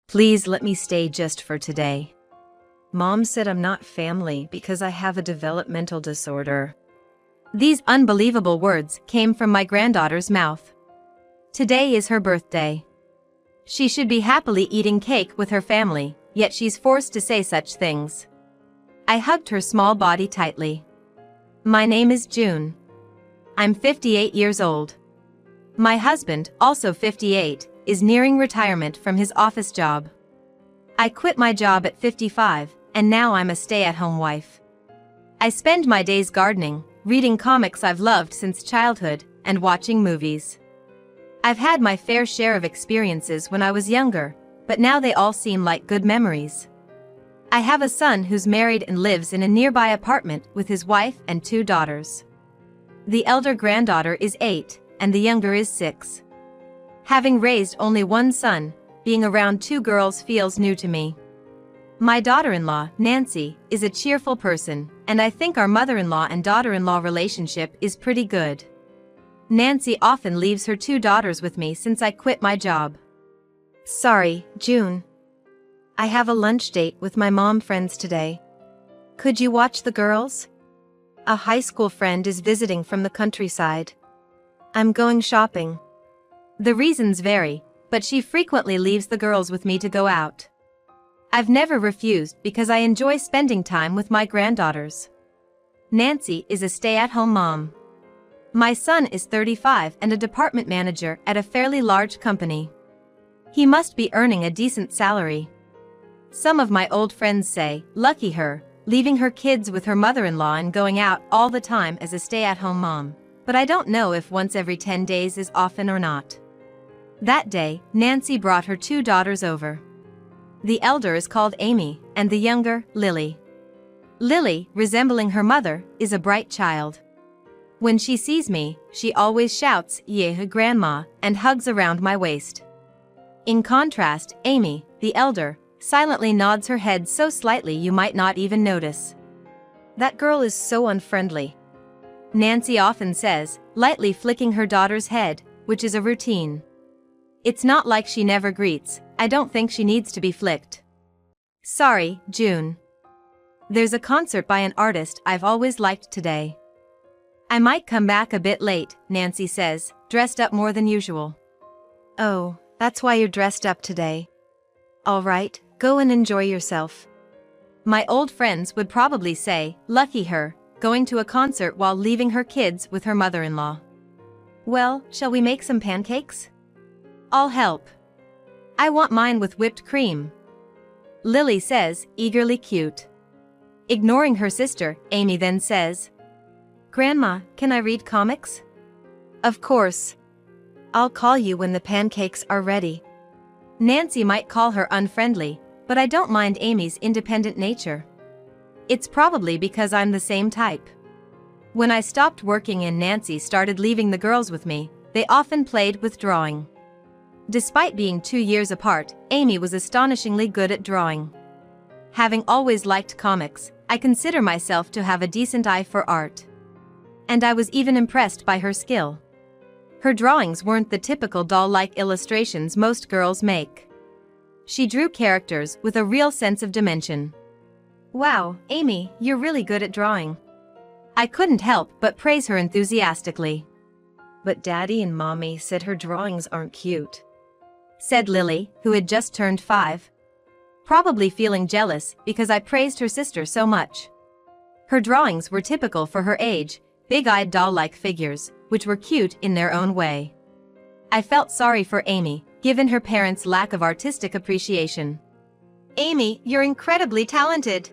Please let me stay just for today. Mom said I'm not family because I have a developmental disorder. These unbelievable words came from my granddaughter's mouth. Today is her birthday. She should be happily eating cake with her family, yet she's forced to say such things. I hugged her small body tightly. My name is June. I'm 58 years old. My husband, also 58, is nearing retirement from his office job. I quit my job at 55, and now I'm a stay-at-home wife. I spend my days gardening, reading comics I've loved since childhood, and watching movies. I've had my fair share of experiences when I was younger, but now they all seem like good memories. I have a son who's married and lives in a nearby apartment with his wife and 2 daughters. The elder granddaughter is 8, and the younger is 6. Having raised only one son, being around 2 girls feels new to me. My daughter-in-law, Nancy, is a cheerful person, and I think our mother-in-law and daughter-in-law relationship is pretty good. Nancy often leaves her 2 daughters with me since I quit my job. Sorry, June. I have a lunch date with my mom friends today. Could you watch the girls? A high school friend is visiting from the countryside. I'm going shopping. The reasons vary, but she frequently leaves the girls with me to go out. I've never refused because I enjoy spending time with my granddaughters. Nancy is a stay-at-home mom. My son is 35 and a department manager at a fairly large company. He must be earning a decent salary. Some of my old friends say, lucky her, leaving her kids with her mother-in-law and going out all the time as a stay-at-home mom, but I don't know if once every 10 days is often or not. That day, Nancy brought her 2 daughters over. The elder is called Amy, and the younger, Lily. Lily, resembling her mother, is a bright child. When she sees me, she always shouts, "Yeah, Grandma," and hugs around my waist. In contrast, Amy, the elder, silently nods her head so slightly you might not even notice. That girl is so unfriendly, Nancy often says, lightly flicking her daughter's head, which is a routine. It's not like she never greets. I don't think she needs to be flicked. Sorry, June. There's a concert by an artist I've always liked today. I might come back a bit late, Nancy says, dressed up more than usual. Oh, that's why you're dressed up today. All right, go and enjoy yourself. My old friends would probably say, lucky her, going to a concert while leaving her kids with her mother-in-law. Well, shall we make some pancakes? I'll help. I want mine with whipped cream. Lily says, eagerly cute. Ignoring her sister, Amy then says, Grandma, can I read comics? Of course. I'll call you when the pancakes are ready. Nancy might call her unfriendly, but I don't mind Amy's independent nature. It's probably because I'm the same type. When I stopped working and Nancy started leaving the girls with me, they often played with drawing. Despite being 2 years apart, Amy was astonishingly good at drawing. Having always liked comics, I consider myself to have a decent eye for art. And I was even impressed by her skill. Her drawings weren't the typical doll-like illustrations most girls make. She drew characters with a real sense of dimension. Wow, Amy, you're really good at drawing. I couldn't help but praise her enthusiastically. But Daddy and Mommy said her drawings aren't cute, said Lily, who had just turned 5. Probably feeling jealous because I praised her sister so much. Her drawings were typical for her age, big-eyed doll-like figures, which were cute in their own way. I felt sorry for Amy, given her parents' lack of artistic appreciation. Amy, you're incredibly talented.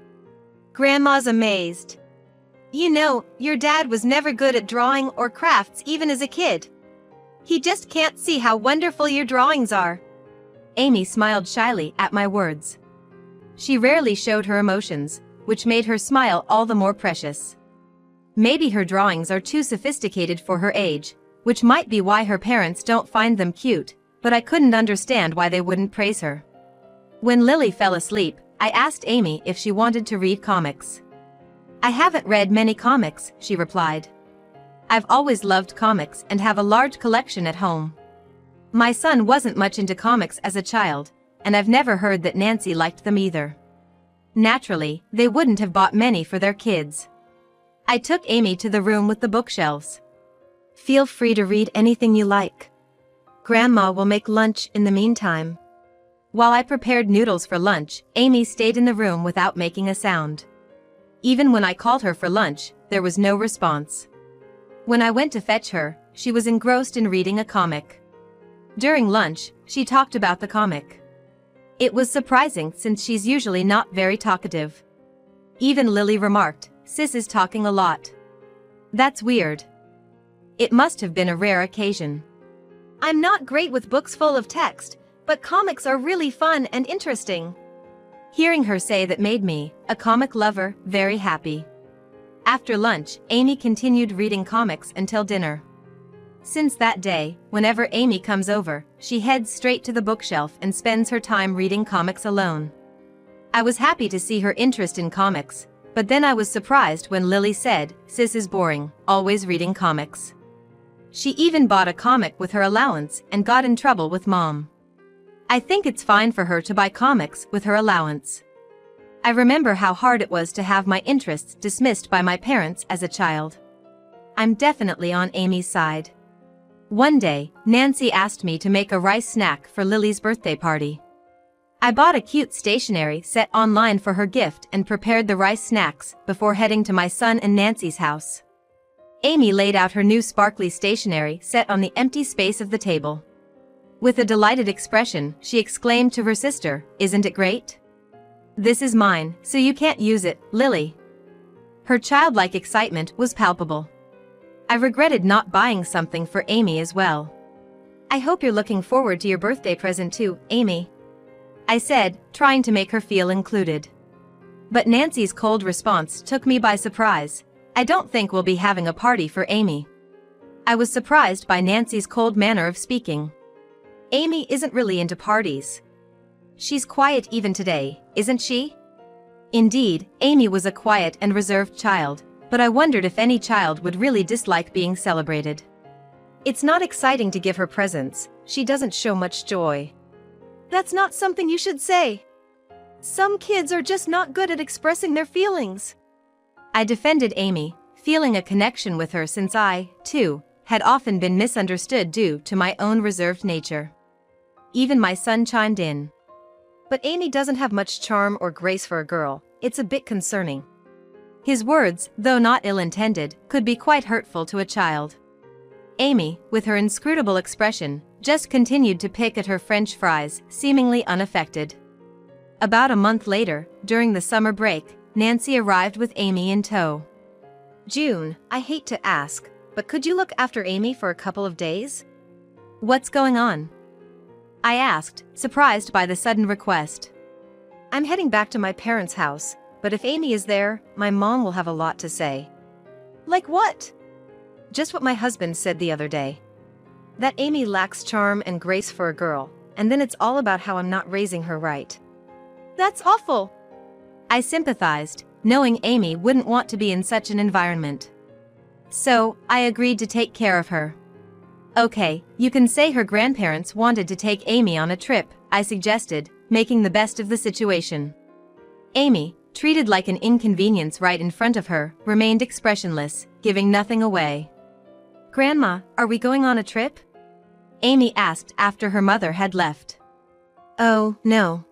Grandma's amazed. You know, your dad was never good at drawing or crafts even as a kid. He just can't see how wonderful your drawings are. Amy smiled shyly at my words. She rarely showed her emotions, which made her smile all the more precious. Maybe her drawings are too sophisticated for her age, which might be why her parents don't find them cute, but I couldn't understand why they wouldn't praise her. When Lily fell asleep, I asked Amy if she wanted to read comics. I haven't read many comics, she replied. I've always loved comics and have a large collection at home. My son wasn't much into comics as a child, and I've never heard that Nancy liked them either. Naturally, they wouldn't have bought many for their kids. I took Amy to the room with the bookshelves. Feel free to read anything you like. Grandma will make lunch in the meantime. While I prepared noodles for lunch, Amy stayed in the room without making a sound. Even when I called her for lunch, there was no response. When I went to fetch her, she was engrossed in reading a comic. During lunch, she talked about the comic. It was surprising since she's usually not very talkative. Even Lily remarked, "Sis is talking a lot." That's weird. It must have been a rare occasion. I'm not great with books full of text, but comics are really fun and interesting. Hearing her say that made me, a comic lover, very happy. After lunch, Amy continued reading comics until dinner. Since that day, whenever Amy comes over, she heads straight to the bookshelf and spends her time reading comics alone. I was happy to see her interest in comics, but then I was surprised when Lily said, "Sis is boring, always reading comics." She even bought a comic with her allowance and got in trouble with Mom. I think it's fine for her to buy comics with her allowance. I remember how hard it was to have my interests dismissed by my parents as a child. I'm definitely on Amy's side. One day, Nancy asked me to make a rice snack for Lily's birthday party. I bought a cute stationery set online for her gift and prepared the rice snacks before heading to my son and Nancy's house. Amy laid out her new sparkly stationery set on the empty space of the table. With a delighted expression, she exclaimed to her sister, "Isn't it great? This is mine, so you can't use it, Lily." Her childlike excitement was palpable. I regretted not buying something for Amy as well. "I hope you're looking forward to your birthday present too, Amy," I said, trying to make her feel included. But Nancy's cold response took me by surprise. "I don't think we'll be having a party for Amy." I was surprised by Nancy's cold manner of speaking. Amy isn't really into parties. She's quiet even today, isn't she? Indeed, Amy was a quiet and reserved child, but I wondered if any child would really dislike being celebrated. It's not exciting to give her presents. She doesn't show much joy. That's not something you should say. Some kids are just not good at expressing their feelings. I defended Amy, feeling a connection with her since I, too, had often been misunderstood due to my own reserved nature. Even my son chimed in. But Amy doesn't have much charm or grace for a girl. It's a bit concerning. His words, though not ill-intended, could be quite hurtful to a child. Amy, with her inscrutable expression, just continued to pick at her French fries, seemingly unaffected. About a month later, during the summer break, Nancy arrived with Amy in tow. "June, I hate to ask, but could you look after Amy for a couple of days?" "What's going on?" I asked, surprised by the sudden request. "I'm heading back to my parents' house, but if Amy is there, my mom will have a lot to say." "Like what?" "Just what my husband said the other day. That Amy lacks charm and grace for a girl, and then it's all about how I'm not raising her right." "That's awful." I sympathized, knowing Amy wouldn't want to be in such an environment. So, I agreed to take care of her. "Okay, you can say her grandparents wanted to take Amy on a trip," I suggested, making the best of the situation. Amy, treated like an inconvenience right in front of her, remained expressionless, giving nothing away. "Grandma, are we going on a trip?" Amy asked after her mother had left. "Oh, no.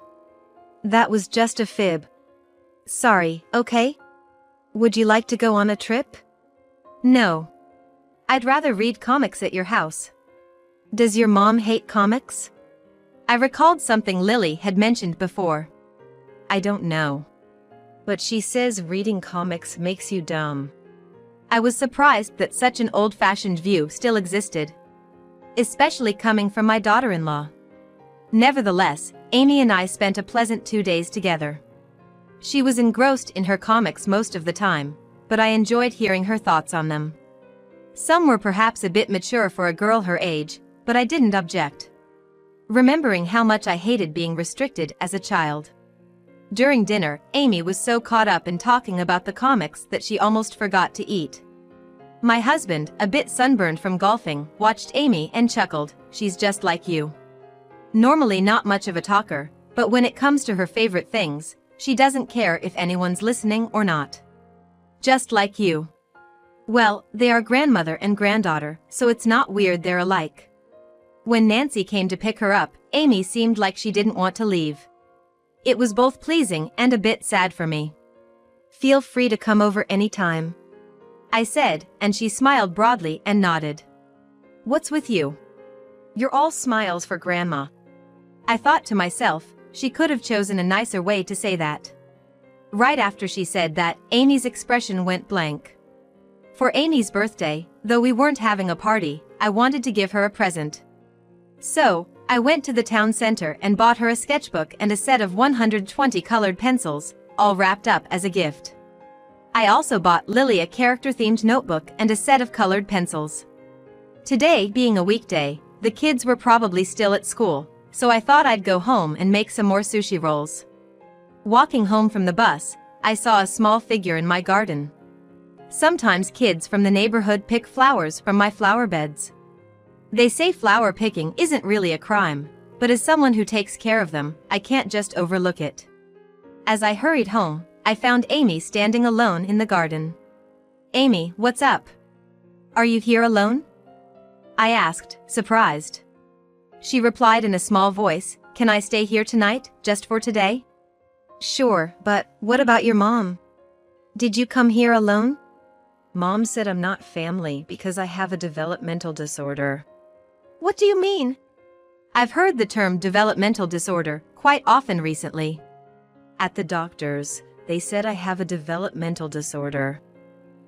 That was just a fib. Sorry, okay? Would you like to go on a trip?" "No. I'd rather read comics at your house." "Does your mom hate comics?" I recalled something Lily had mentioned before. "I don't know. But she says reading comics makes you dumb." I was surprised that such an old-fashioned view still existed, especially coming from my daughter-in-law. Nevertheless, Amy and I spent a pleasant 2 days together. She was engrossed in her comics most of the time, but I enjoyed hearing her thoughts on them. Some were perhaps a bit mature for a girl her age, but I didn't object, remembering how much I hated being restricted as a child. During dinner, Amy was so caught up in talking about the comics that she almost forgot to eat. My husband, a bit sunburned from golfing, watched Amy and chuckled, "She's just like you." Normally not much of a talker, But when it comes to her favorite things, she doesn't care if anyone's listening or not. Just like you. Well, they are grandmother and granddaughter, so it's not weird they're alike. When Nancy came to pick her up, Amy seemed like she didn't want to leave. It was both pleasing and a bit sad for me. Feel free to come over anytime, I said, and she smiled broadly and nodded. What's with you? You're all smiles for Grandma. I thought to myself, she could have chosen a nicer way to say that. Right after she said that, Amy's expression went blank. For Amy's birthday, though we weren't having a party, I wanted to give her a present. So, I went to the town center and bought her a sketchbook and a set of 120 colored pencils, all wrapped up as a gift. I also bought Lily a character-themed notebook and a set of colored pencils. Today being a weekday, the kids were probably still at school, so I thought I'd go home and make some more sushi rolls. Walking home from the bus, I saw a small figure in my garden. Sometimes kids from the neighborhood pick flowers from my flower beds. They say flower picking isn't really a crime, but as someone who takes care of them, I can't just overlook it. As I hurried home, I found Amy standing alone in the garden. Amy, what's up? Are you here alone? I asked, surprised. She replied in a small voice, can I stay here tonight, just for today? Sure, but what about your mom? Did you come here alone? Mom said I'm not family because I have a developmental disorder. What do you mean? I've heard the term developmental disorder quite often recently. At the doctor's, they said I have a developmental disorder.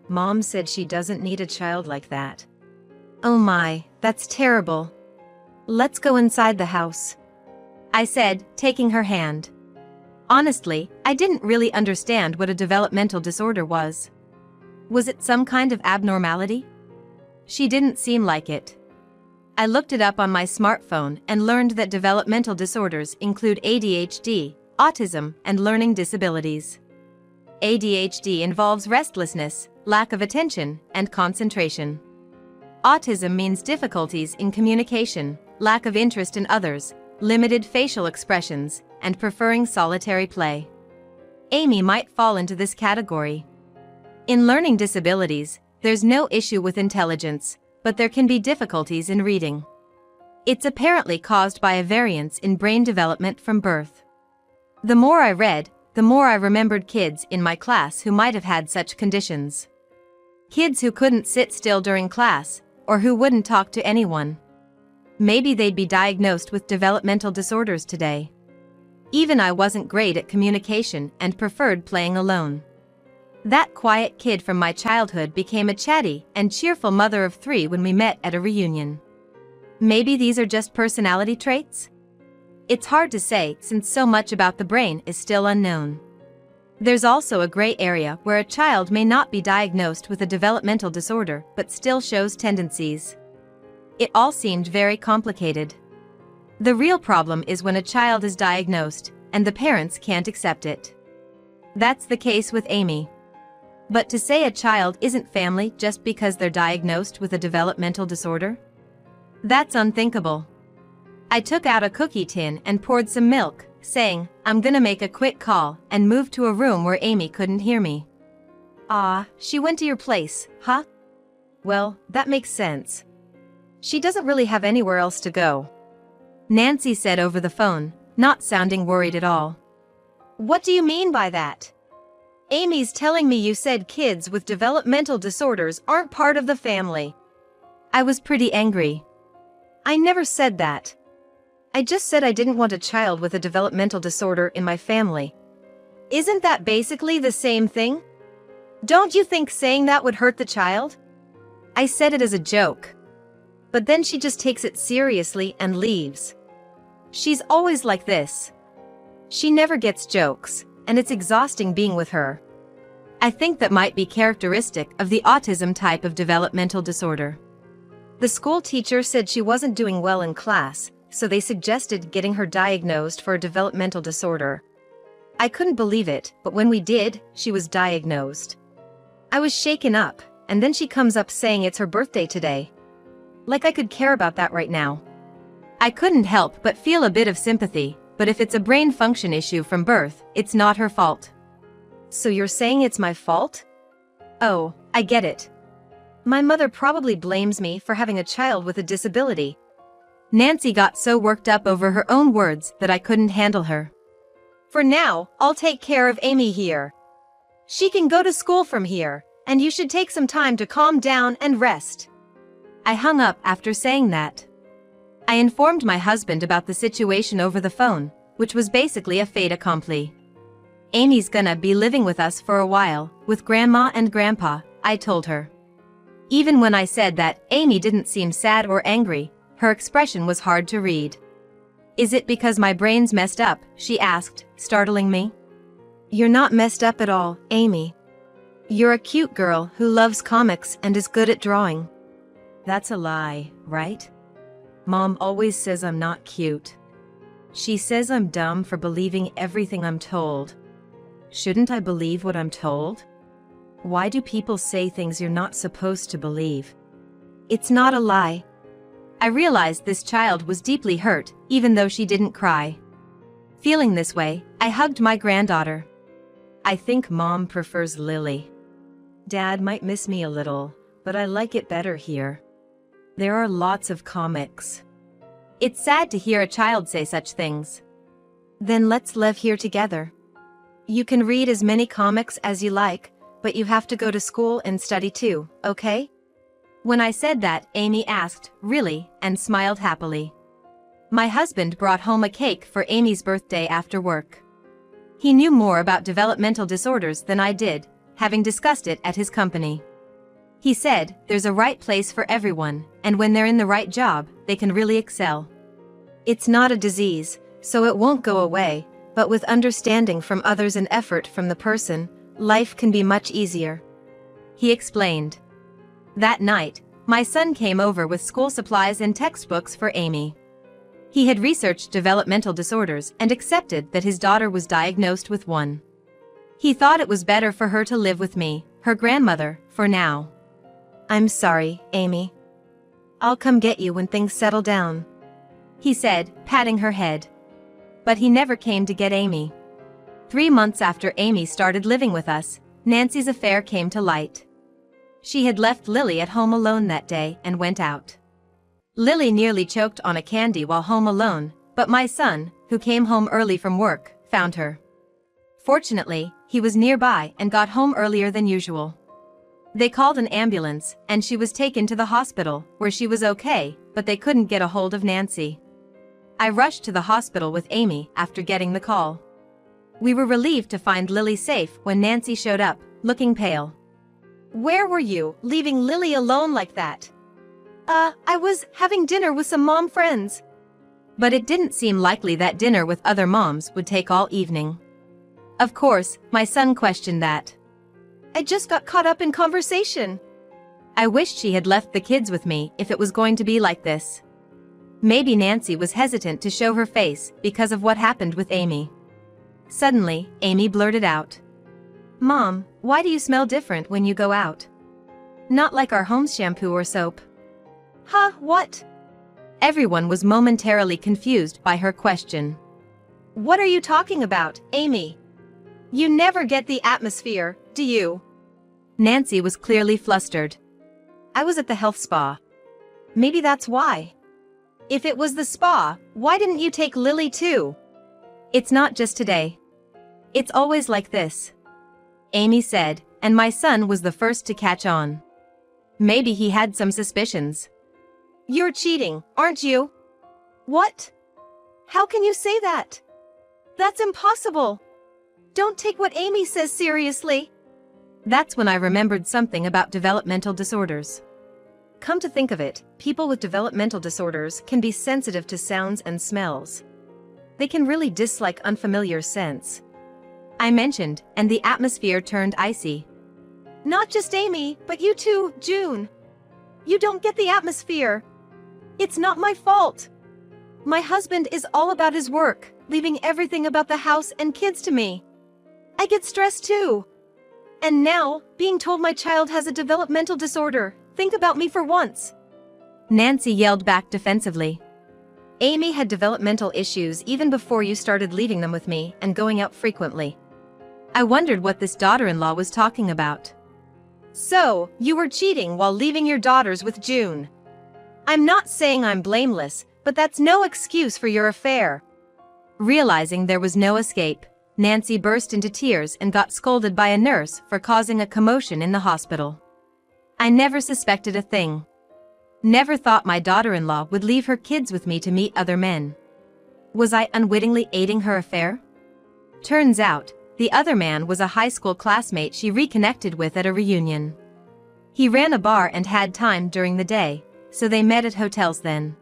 Mom said she doesn't need a child like that. Oh my, that's terrible. Let's go inside the house, I said, taking her hand. Honestly, I didn't really understand what a developmental disorder was. Was it some kind of abnormality? She didn't seem like it. I looked it up on my smartphone and learned that developmental disorders include ADHD, autism, and learning disabilities. ADHD involves restlessness, lack of attention, and concentration. Autism means difficulties in communication, lack of interest in others, limited facial expressions, and preferring solitary play. Amy might fall into this category. In learning disabilities, there's no issue with intelligence, but there can be difficulties in reading. It's apparently caused by a variance in brain development from birth. The more I read, the more I remembered kids in my class who might have had such conditions. Kids who couldn't sit still during class, or who wouldn't talk to anyone. Maybe they'd be diagnosed with developmental disorders today. Even I wasn't great at communication and preferred playing alone. That quiet kid from my childhood became a chatty and cheerful mother of 3 when we met at a reunion. Maybe these are just personality traits? It's hard to say since so much about the brain is still unknown. There's also a gray area where a child may not be diagnosed with a developmental disorder but still shows tendencies. It all seemed very complicated. The real problem is when a child is diagnosed and the parents can't accept it. That's the case with Amy. But to say a child isn't family just because they're diagnosed with a developmental disorder? That's unthinkable. I took out a cookie tin and poured some milk, saying, I'm gonna make a quick call, and moved to a room where Amy couldn't hear me. Ah, she went to your place, huh? Well, that makes sense. She doesn't really have anywhere else to go, Nancy said over the phone, not sounding worried at all. What do you mean by that? Amy's telling me you said kids with developmental disorders aren't part of the family. I was pretty angry. I never said that. I just said I didn't want a child with a developmental disorder in my family. Isn't that basically the same thing? Don't you think saying that would hurt the child? I said it as a joke. But then she just takes it seriously and leaves. She's always like this. She never gets jokes, and it's exhausting being with her. I think that might be characteristic of the autism type of developmental disorder. The school teacher said she wasn't doing well in class, so they suggested getting her diagnosed for a developmental disorder. I couldn't believe it, but when we did, she was diagnosed. I was shaken up, and then she comes up saying it's her birthday today. Like I could care about that right now. I couldn't help but feel a bit of sympathy, but if it's a brain function issue from birth, it's not her fault. So you're saying it's my fault? Oh, I get it. My mother probably blames me for having a child with a disability. Nancy got so worked up over her own words that I couldn't handle her. For now, I'll take care of Amy here. She can go to school from here, and you should take some time to calm down and rest. I hung up after saying that. I informed my husband about the situation over the phone, which was basically a fait accompli. Amy's gonna be living with us for a while, with Grandma and Grandpa, I told her. Even when I said that, Amy didn't seem sad or angry. Her expression was hard to read. Is it because my brain's messed up? She asked, startling me. You're not messed up at all, Amy. You're a cute girl who loves comics and is good at drawing. That's a lie, right? Mom always says I'm not cute. She says I'm dumb for believing everything I'm told. Shouldn't I believe what I'm told? Why do people say things you're not supposed to believe? It's not a lie. I realized this child was deeply hurt, even though she didn't cry. Feeling this way, I hugged my granddaughter. I think Mom prefers Lily. Dad might miss me a little, but I like it better here. There are lots of comics. It's sad to hear a child say such things. Then let's live here together. You can read as many comics as you like, but you have to go to school and study too, okay? When I said that, Amy asked, "Really?" and smiled happily. My husband brought home a cake for Amy's birthday after work. He knew more about developmental disorders than I did, having discussed it at his company. He said, there's a right place for everyone, and when they're in the right job, they can really excel. It's not a disease, so it won't go away, but with understanding from others and effort from the person, life can be much easier. He explained. That night, my son came over with school supplies and textbooks for Amy. He had researched developmental disorders and accepted that his daughter was diagnosed with one. He thought it was better for her to live with me, her grandmother, for now. I'm sorry, Amy. I'll come get you when things settle down, he said, patting her head. But he never came to get Amy. 3 months after Amy started living with us, Nancy's affair came to light. She had left Lily at home alone that day and went out. Lily nearly choked on a candy while home alone, but my son, who came home early from work, found her. Fortunately, he was nearby and got home earlier than usual. They called an ambulance, and she was taken to the hospital, where she was okay, but they couldn't get a hold of Nancy. I rushed to the hospital with Amy after getting the call. We were relieved to find Lily safe when Nancy showed up, looking pale. Where were you, leaving Lily alone like that? I was having dinner with some mom friends. But it didn't seem likely that dinner with other moms would take all evening. Of course, my son questioned that. I just got caught up in conversation. I wished she had left the kids with me if it was going to be like this. Maybe Nancy was hesitant to show her face because of what happened with Amy. Suddenly, Amy blurted out. Mom, why do you smell different when you go out? Not like our home shampoo or soap. Huh, what? Everyone was momentarily confused by her question. What are you talking about, Amy? You never get the atmosphere, do you? Nancy was clearly flustered. I was at the health spa. Maybe that's why. If it was the spa, why didn't you take Lily too? It's not just today. It's always like this, Amy said, and my son was the first to catch on. Maybe he had some suspicions. You're cheating, aren't you? What? How can you say that? That's impossible. Don't take what Amy says seriously. That's when I remembered something about developmental disorders. Come to think of it, people with developmental disorders can be sensitive to sounds and smells. They can really dislike unfamiliar scents, I mentioned, and the atmosphere turned icy. Not just Amy, but you too, June. You don't get the atmosphere. It's not my fault. My husband is all about his work, leaving everything about the house and kids to me. I get stressed too. And now, being told my child has a developmental disorder, think about me for once. Nancy yelled back defensively. Amy had developmental issues even before you started leaving them with me and going out frequently. I wondered what this daughter-in-law was talking about. So, you were cheating while leaving your daughters with June. I'm not saying I'm blameless, but that's no excuse for your affair. Realizing there was no escape, Nancy burst into tears and got scolded by a nurse for causing a commotion in the hospital. I never suspected a thing. Never thought my daughter-in-law would leave her kids with me to meet other men. Was I unwittingly aiding her affair? Turns out, the other man was a high school classmate she reconnected with at a reunion. He ran a bar and had time during the day, so they met at hotels then.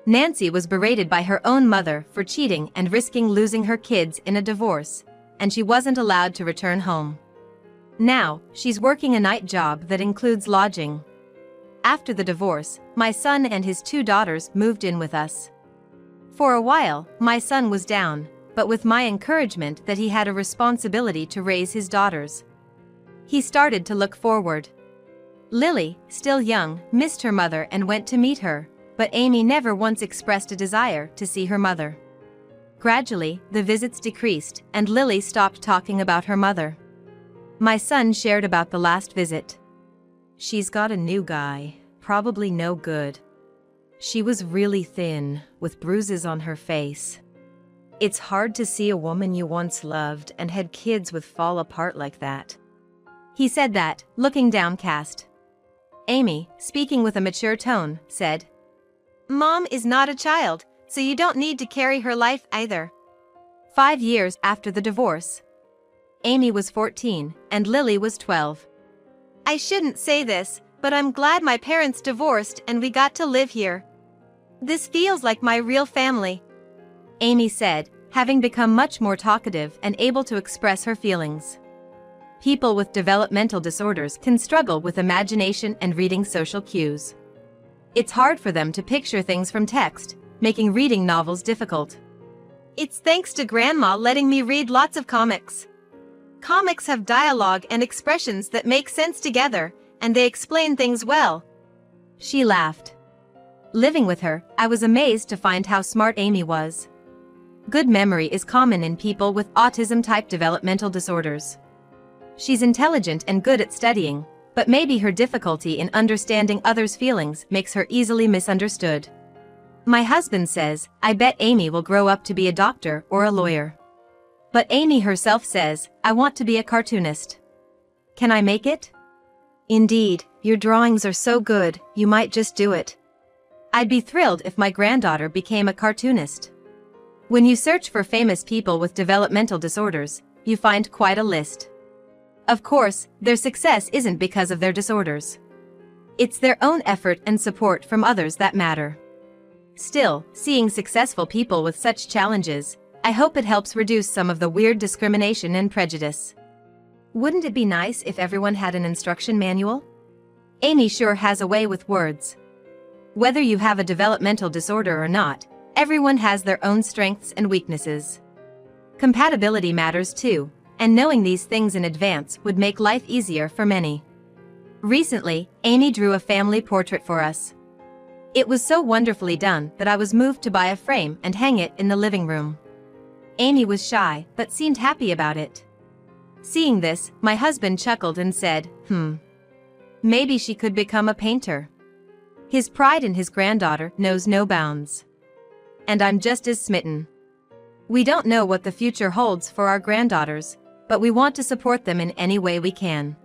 Nancy was berated by her own mother for cheating and risking losing her kids in a divorce, and she wasn't allowed to return home. Now, she's working a night job that includes lodging. After the divorce, my son and his 2 daughters moved in with us. For a while, my son was down, but with my encouragement that he had a responsibility to raise his daughters, he started to look forward. Lily, still young, missed her mother and went to meet her, but Amy never once expressed a desire to see her mother. Gradually, the visits decreased, and Lily stopped talking about her mother. My son shared about the last visit. She's got a new guy, probably no good. She was really thin, with bruises on her face. It's hard to see a woman you once loved and had kids with fall apart like that. He said that, looking downcast. Amy, speaking with a mature tone, said, "Mom is not a child, so you don't need to carry her life either." 5 years after the divorce, Amy was 14, and Lily was 12. I shouldn't say this, but I'm glad my parents divorced and we got to live here. This feels like my real family, Amy said, having become much more talkative and able to express her feelings. People with developmental disorders can struggle with imagination and reading social cues. It's hard for them to picture things from text, making reading novels difficult. It's thanks to Grandma letting me read lots of comics. Comics have dialogue and expressions that make sense together, and they explain things well. She laughed. Living with her, I was amazed to find how smart Amy was. Good memory is common in people with autism-type developmental disorders. She's intelligent and good at studying, but maybe her difficulty in understanding others' feelings makes her easily misunderstood. My husband says, I bet Amy will grow up to be a doctor or a lawyer. But Amy herself says, I want to be a cartoonist. Can I make it? Indeed, your drawings are so good, you might just do it. I'd be thrilled if my granddaughter became a cartoonist. When you search for famous people with developmental disorders, you find quite a list. Of course, their success isn't because of their disorders. It's their own effort and support from others that matter. Still, seeing successful people with such challenges, I hope it helps reduce some of the weird discrimination and prejudice. Wouldn't it be nice if everyone had an instruction manual? Amy sure has a way with words. Whether you have a developmental disorder or not, everyone has their own strengths and weaknesses. Compatibility matters too, and knowing these things in advance would make life easier for many. Recently, Amy drew a family portrait for us. It was so wonderfully done that I was moved to buy a frame and hang it in the living room. Amy was shy, but seemed happy about it. Seeing this, my husband chuckled and said, maybe she could become a painter. His pride in his granddaughter knows no bounds. And I'm just as smitten. We don't know what the future holds for our granddaughters, but we want to support them in any way we can.